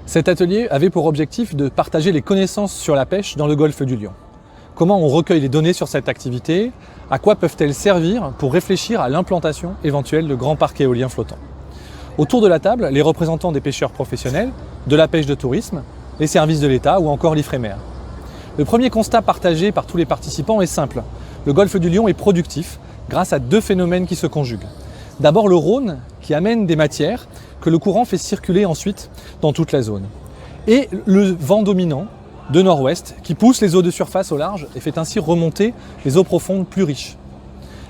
Cet atelier avait pour objectif de partager les connaissances sur la pêche dans le golfe du Lion. Comment on recueille les données sur cette activité, à quoi peuvent-elles servir pour réfléchir à l'implantation éventuelle de grands parcs éoliens flottants. Autour de la table, les représentants des pêcheurs professionnels, de la pêche de tourisme, les services de l'État ou encore l'Ifremer. Le premier constat partagé par tous les participants est simple. Le golfe du Lion est productif grâce à deux phénomènes qui se conjuguent. D'abord le Rhône qui amène des matières que le courant fait circuler ensuite dans toute la zone. Et le vent dominant de nord-ouest qui pousse les eaux de surface au large et fait ainsi remonter les eaux profondes plus riches.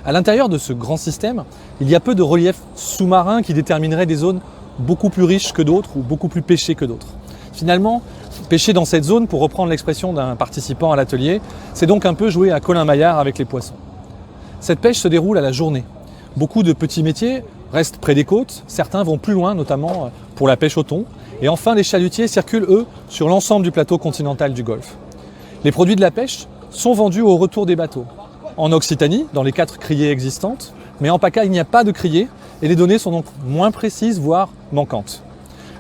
À l'intérieur de ce grand système, il y a peu de relief sous-marin qui déterminerait des zones beaucoup plus riches que d'autres ou beaucoup plus pêchées que d'autres. Finalement, pêcher dans cette zone, pour reprendre l'expression d'un participant à l'atelier, c'est donc un peu jouer à Colin Maillard avec les poissons. Cette pêche se déroule à la journée. Beaucoup de petits métiers restent près des côtes, certains vont plus loin, notamment pour la pêche au thon. Et enfin, les chalutiers circulent, eux, sur l'ensemble du plateau continental du Golfe. Les produits de la pêche sont vendus au retour des bateaux. En Occitanie, dans les 4 criées existantes, mais en PACA, il n'y a pas de criées et les données sont donc moins précises, voire manquantes.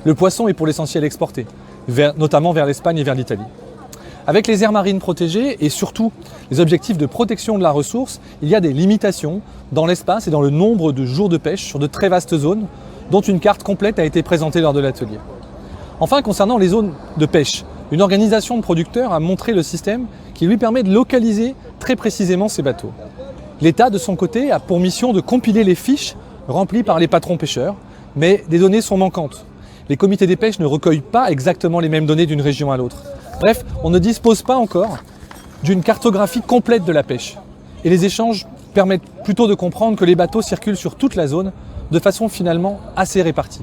Le poisson est pour l'essentiel exporté, notamment vers l'Espagne et vers l'Italie. Avec les aires marines protégées et surtout les objectifs de protection de la ressource, il y a des limitations dans l'espace et dans le nombre de jours de pêche sur de très vastes zones, dont une carte complète a été présentée lors de l'atelier. Enfin, concernant les zones de pêche, une organisation de producteurs a montré le système qui lui permet de localiser très précisément ces bateaux. L'État, de son côté, a pour mission de compiler les fiches remplies par les patrons pêcheurs, mais des données sont manquantes. Les comités des pêches ne recueillent pas exactement les mêmes données d'une région à l'autre. Bref, on ne dispose pas encore d'une cartographie complète de la pêche. Et les échanges permettent plutôt de comprendre que les bateaux circulent sur toute la zone de façon finalement assez répartie.